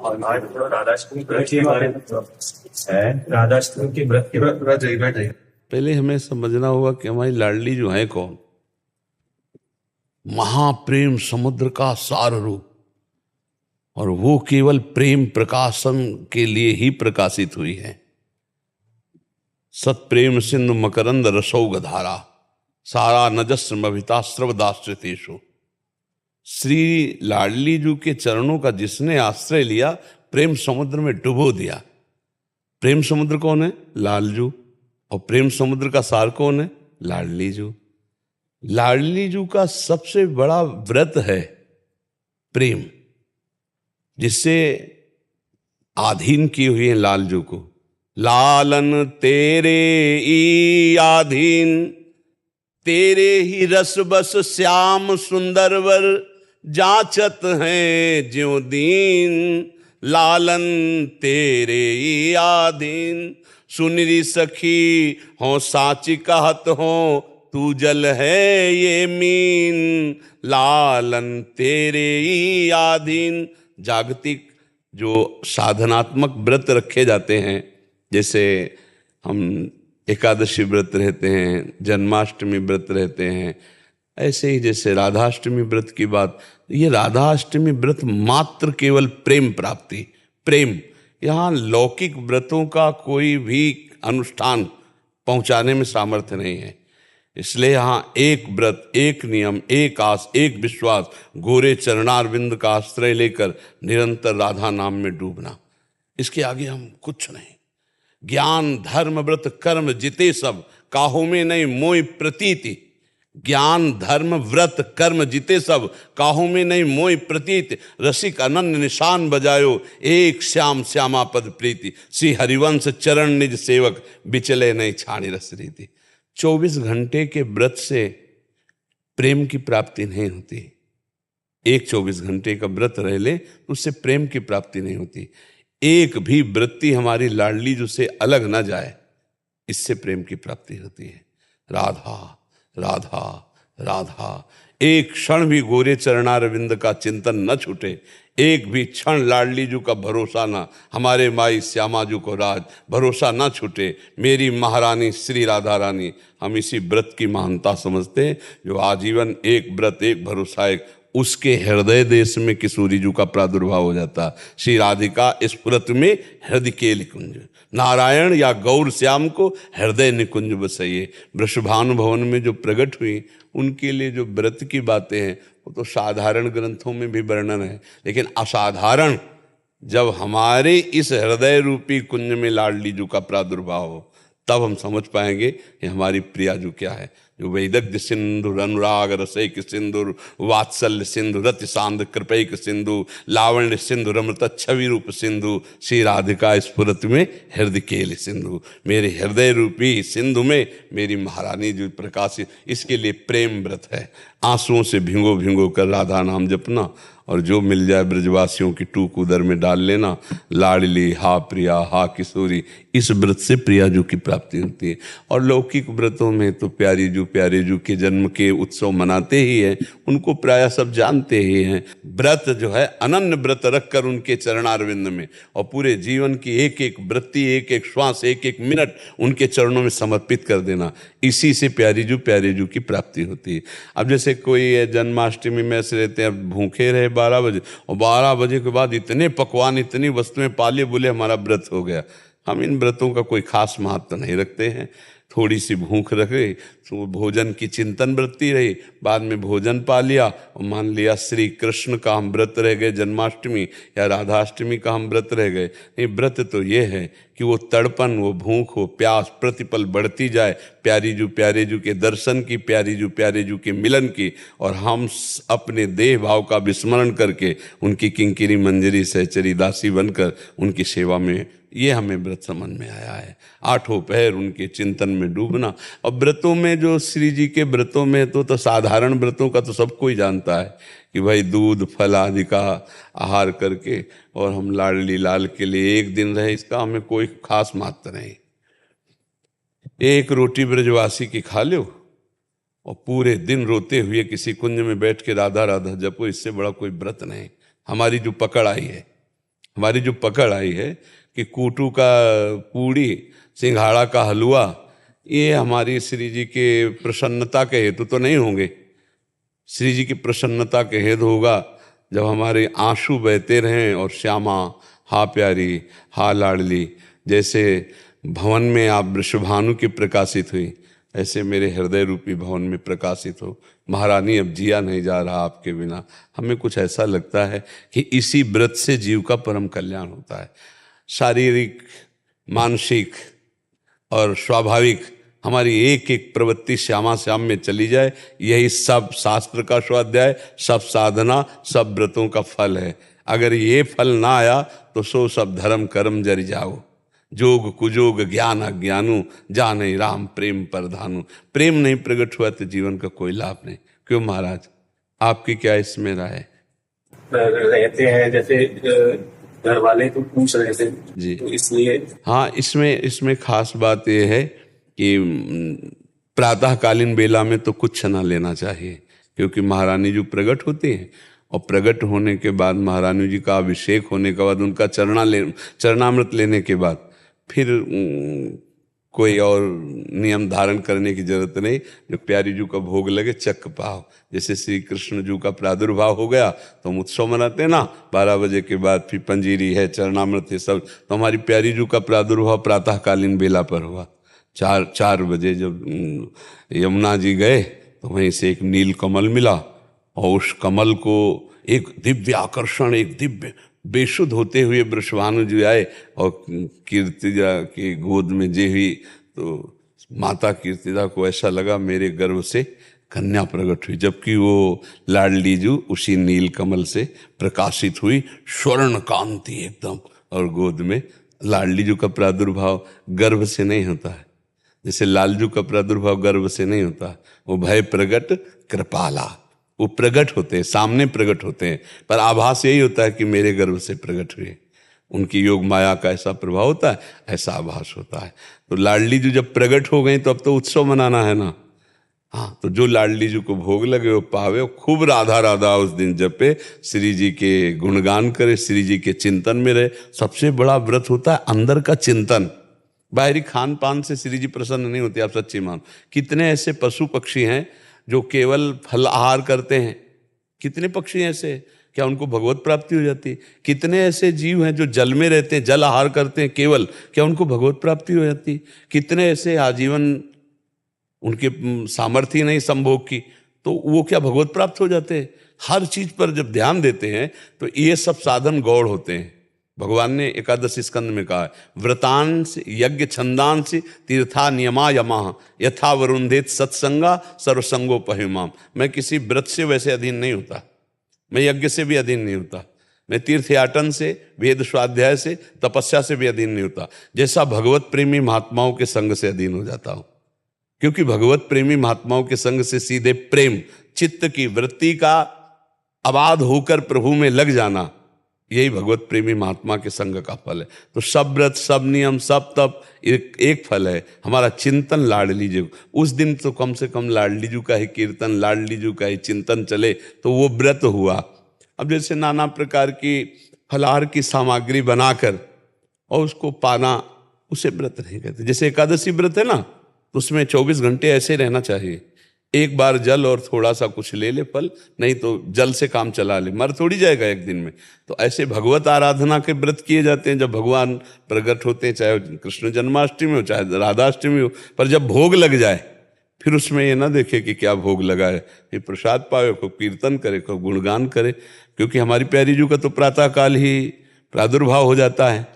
और आज थोड़ा राधाष्टमी व्रत के बारे में है। राधाष्टमी के व्रत के बारे में पहले हमें समझना होगा कि हमारी लाडली जो है कौन। महाप्रेम समुद्र का सार रूप, और वो केवल प्रेम प्रकाशन के लिए ही प्रकाशित हुई है। सत्प्रेम सिंधु मकरंद रसौग धारा सारा नजस्रमभिता स्रवदाश्रितेषु। श्री लाडली जी के चरणों का जिसने आश्रय लिया, प्रेम समुद्र में डुबो दिया। प्रेम समुद्र कौन है? लालजू। और प्रेम समुद्र का सार कौन है? लाडली जू। लाडली जू का सबसे बड़ा व्रत है प्रेम, जिससे आधीन की हुई है लालजू को। लालन तेरे ई आधीन, तेरे ही रस बस श्याम सुंदर वर, जाचत हैं ज्यों दीन। लालन तेरे ई आधीन, सुनरी सखी हो साची कहत हो, तू जल है ये मीन। लालन तेरे ही आधीन। जागतिक जो साधनात्मक व्रत रखे जाते हैं, जैसे हम एकादशी व्रत रहते हैं, जन्माष्टमी व्रत रहते हैं, ऐसे ही जैसे राधाष्टमी व्रत की बात, ये राधाष्टमी व्रत मात्र केवल प्रेम प्राप्ति, प्रेम। यहाँ लौकिक व्रतों का कोई भी अनुष्ठान पहुंचाने में सामर्थ्य नहीं है। इसलिए यहाँ एक व्रत, एक नियम, एक आस, एक विश्वास, गोरे चरणारविंद का आश्रय लेकर निरंतर राधा नाम में डूबना। इसके आगे हम कुछ नहीं। ज्ञान धर्म व्रत कर्म जिते सब, काहू में नहीं मोय प्रतीति। ज्ञान धर्म व्रत कर्म जिते सब, काहू में नहीं मोय प्रतीत। रसिक अनन्य निशान बजायो, एक श्याम श्यामा पद प्रीति। श्री हरिवंश चरण निज सेवक, बिचले नहीं छाणी रस रीति। 24 घंटे के व्रत से प्रेम की प्राप्ति नहीं होती। एक 24 घंटे का व्रत रह ले, उससे प्रेम की प्राप्ति नहीं होती। एक भी वृत्ति हमारी लाडली जो से अलग ना जाए, इससे प्रेम की प्राप्ति होती है। राधा राधा राधा। एक क्षण भी गोरे चरणारविंद का चिंतन न छूटे, एक भी क्षण लाडली जू का भरोसा ना, हमारे माई श्यामा जू को राज भरोसा ना छूटे। मेरी महारानी श्री राधा रानी, हम इसी व्रत की महानता समझते हैं। जो आजीवन एक व्रत एक भरोसा, एक उसके हृदय देश में किशोरी जू का प्रादुर्भाव हो जाता। श्री राधिका इस व्रत में हृदय के निकुंज, नारायण या गौर श्याम को हृदय निकुंज बसइए। वृषभानु भवन में जो प्रकट हुई, उनके लिए जो व्रत की बातें हैं वो तो साधारण ग्रंथों में भी वर्णन है, लेकिन असाधारण जब हमारे इस हृदय रूपी कुंज में लाडली जू का प्रादुर्भाव हो, तब हम समझ पाएंगे कि हमारी प्रिया जू क्या है। जो वैदग्ध सिंधु अनुराग रसैक सिंधु, वात्सल्य सिंधु रति सांद कृपैक सिंधु, लावण्य सिंधु रमृत छवि रूप सिंधु। श्री राधिका स्फुरत में हृदय केल सिंधु। मेरे हृदय रूपी सिंधु में मेरी महारानी जो प्रकाशित, इसके लिए प्रेम व्रत है। आंसुओं से भिंगो भिंगो कर राधा नाम जपना, और जो मिल जाए ब्रजवासियों की टूक उदर में डाल लेना। लाडली हा प्रिया हा किशोरी, इस व्रत से प्रिया जू की प्राप्ति होती है। और लौकिक व्रतों में तो प्यारे जू के जन्म के उत्सव मनाते ही हैं, उनको प्राय सब जानते ही हैं। व्रत जो है अनन्य व्रत रखकर उनके चरणारविंद में, और पूरे जीवन की एक एक वृत्ति, एक एक श्वास, एक एक मिनट उनके चरणों में समर्पित कर देना, इसी से प्यारे जू की प्राप्ति होती है। अब जैसे कोई जन्माष्टमी में ऐसे रहते हैं, भूखे रहे 12 बजे, और 12 बजे के बाद इतने पकवान, इतनी वस्तुएं पाले, बोले हमारा व्रत हो गया। हम इन व्रतों का कोई खास महत्व नहीं रखते हैं। थोड़ी सी भूख रखे तो भोजन की चिंतन वृत्ति रही, बाद में भोजन पा लिया, और मान लिया श्री कृष्ण का हम व्रत रह गए, जन्माष्टमी या राधाष्टमी का हम व्रत रह गए। नहीं, व्रत तो ये है कि वो तड़पन, वो भूख, वो प्यास प्रतिपल बढ़ती जाए प्यारे जू के दर्शन की, प्यारे जू के मिलन की, और हम अपने देह भाव का विस्मरण करके उनकी किंकिरी मंजरी सहचरी दासी बनकर उनकी सेवा में, ये हमें व्रत समझ में आया है। 8 पहर उनके चिंतन में डूबना। और व्रतों में जो श्री जी के व्रतों में तो साधारण व्रतों का तो सबको ही जानता है कि भाई दूध फल आदि का आहार करके, और हम लाडली लाल के लिए एक दिन रहे, इसका हमें कोई खास महत्व नहीं। एक रोटी ब्रजवासी की खा लो और पूरे दिन रोते हुए किसी कुंज में बैठ के राधा राधा जपो, इससे बड़ा कोई व्रत नहीं। हमारी जो पकड़ आई है हमारी जो पकड़ आई है कि कूटू का पूड़ी, सिंघाड़ा का हलवा, ये हमारी श्री जी के प्रसन्नता के हेतु तो नहीं होंगे। श्री जी की प्रसन्नता के हेतु होगा जब हमारे आंसू बहते रहें और श्यामा हा प्यारी हा लाडली, जैसे भवन में आप वृषभानु की प्रकाशित हुई, ऐसे मेरे हृदय रूपी भवन में प्रकाशित हो। महारानी अब जिया नहीं जा रहा आपके बिना। हमें कुछ ऐसा लगता है कि इसी व्रत से जीव का परम कल्याण होता है। शारीरिक, मानसिक और स्वाभाविक हमारी एक एक प्रवृत्ति श्यामा श्याम में चली जाए, यही सब शास्त्र का स्वाध्याय, सब साधना, सब व्रतों का फल है। अगर ये फल ना आया तो सो सब धर्म कर्म जरि जाओ, जोग कुजोग ज्ञान अज्ञानु, जाने राम प्रेम परधानु। प्रेम नहीं प्रकट हुआ तो जीवन का कोई लाभ नहीं। क्यों महाराज, आपकी क्या इसमें राय है? रहते हैं जैसे घर वाले तो पूछ रहे थे जी, तो इसलिए हाँ, इसमें खास बात यह है कि प्रातःकालीन बेला में तो कुछ ना लेना चाहिए, क्योंकि महारानी जी प्रकट होती हैं और प्रकट होने के बाद महारानी जी का अभिषेक होने के बाद उनका चरणामृत लेने के बाद फिर कोई और नियम धारण करने की जरूरत नहीं। जो प्यारी जू का भोग लगे चक पाओ। जैसे श्री कृष्ण जू का प्रादुर्भाव हो गया तो हम उत्सव मनाते ना, 12 बजे के बाद फिर पंजीरी है, चरणामृत है, सब। तो हमारी प्यारी जू का प्रादुर्भाव प्रातःकालीन बेला पर हुआ। 4 बजे जब यमुना जी गए तो वहीं से एक नील कमल मिला और उस कमल को एक दिव्य आकर्षण, एक दिव्य बेशुद्ध होते हुए वृषभानु जी आए और कीर्तिजा की गोद में जे हुई तो माता कीर्तिजा को ऐसा लगा मेरे गर्भ से कन्या प्रकट हुई, जबकि वो लाडली जू उसी नील कमल से प्रकाशित हुई, स्वर्ण कांति एकदम। और गोद में लाडली जू का प्रादुर्भाव गर्भ से नहीं होता है, जैसे लालजू का प्रादुर्भाव गर्भ से नहीं होता। वो भय प्रगट कृपाला, वो प्रकट होते हैं, सामने प्रकट होते हैं, पर आभास यही होता है कि मेरे गर्भ से प्रकट हुए। उनकी योग माया का ऐसा प्रभाव होता है, ऐसा आभास होता है। तो लाडली जी जब प्रकट हो गई तो अब तो उत्सव मनाना है ना। हाँ, तो जो लाडली जी को भोग लगे वो पावे, खूब राधा राधा उस दिन जपे, श्री जी के गुणगान करे, श्री जी के चिंतन में रहे। सबसे बड़ा व्रत होता है अंदर का चिंतन। बाहरी खान पान से श्री जी प्रसन्न नहीं होते, आप सच्ची मान। कितने ऐसे पशु पक्षी हैं जो केवल फल आहार करते हैं, कितने पक्षी ऐसे, क्या उनको भगवत प्राप्ति हो जाती है? कितने ऐसे जीव हैं जो जल में रहते हैं, जल आहार करते हैं केवल, क्या उनको भगवत प्राप्ति हो जाती है? कितने ऐसे आजीवन उनके सामर्थ्य नहीं संभोग की, तो वो क्या भगवत प्राप्त हो जाते हैं? हर चीज पर जब ध्यान देते हैं तो ये सब साधन गौड़ होते हैं। भगवान ने एकादश स्कंद में कहा है, व्रतांश यज्ञ छंदांश तीर्था नियमा यमा यथा वरुंधेत सत्संगा सर्वसंगोपहिमाम। मैं किसी व्रत से वैसे अधीन नहीं होता, मैं यज्ञ से भी अधीन नहीं होता, मैं तीर्थयाटन से, वेद स्वाध्याय से, तपस्या से भी अधीन नहीं होता, जैसा भगवत प्रेमी महात्माओं के संग से अधीन हो जाता हूं। क्योंकि भगवत प्रेमी महात्माओं के संग से सीधे प्रेम, चित्त की वृत्ति का अबाध होकर प्रभु में लग जाना, यही भगवत प्रेमी महात्मा के संग का फल है। तो सब व्रत, सब नियम, सब तप एक फल है, हमारा चिंतन लाडली जी। उस दिन तो कम से कम लाडली जी का ही कीर्तन, लाडली जी का ही चिंतन चले तो वो व्रत हुआ। अब जैसे नाना प्रकार की फलाहार की सामग्री बनाकर और उसको पाना, उसे व्रत नहीं कहते। जैसे एकादशी व्रत है ना, तो उसमें 24 घंटे ऐसे रहना चाहिए। एक बार जल और थोड़ा सा कुछ ले ले फल, नहीं तो जल से काम चला ले, मर थोड़ी जाएगा एक दिन में। तो ऐसे भगवत आराधना के व्रत किए जाते हैं जब भगवान प्रकट होते हैं, चाहे कृष्ण जन्माष्टमी हो चाहे राधाष्टमी हो। पर जब भोग लग जाए फिर उसमें ये ना देखे कि क्या भोग लगा है, फिर प्रसाद पावे, खूब कीर्तन करे, खूब गुणगान करे। क्योंकि हमारी प्यारी जू का तो प्रातःकाल ही प्रादुर्भाव हो जाता है।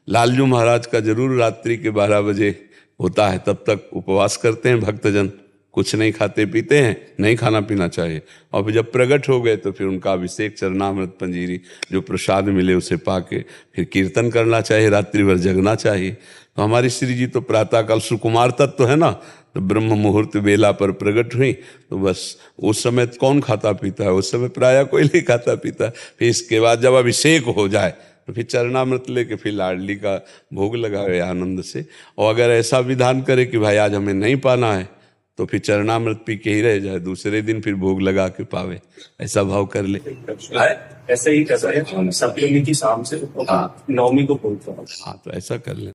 लालजू महाराज का जरूर रात्रि के 12 बजे होता है, तब तक उपवास करते हैं भक्तजन, कुछ नहीं खाते पीते हैं, नहीं खाना पीना चाहिए। और फिर जब प्रकट हो गए तो फिर उनका अभिषेक, चरणामृत, पंजीरी जो प्रसाद मिले उसे पाके फिर कीर्तन करना चाहिए, रात्रि भर जगना चाहिए। तो हमारी श्री जी तो प्रातःकाल सुकुमार तत्व है ना, तो ब्रह्म मुहूर्त बेला पर प्रकट हुई। तो बस उस समय कौन खाता पीता है, उस समय प्रायः कोई नहीं खाता पीता। फिर इसके बाद जब अभिषेक हो जाए तो फिर चरणामृत लेके फिर लाडली का भोग लगावे आनंद से। और अगर ऐसा विधान करे कि भाई आज हमें नहीं पाना है, तो फिर चरणामृत पी के ही रह जाए, दूसरे दिन फिर भोग लगा के पावे, ऐसा भाव कर ले। ऐसे ही कर रहे हैं सप्तमी की शाम से नवमी को बोलते हैं। हाँ, तो ऐसा कर ले।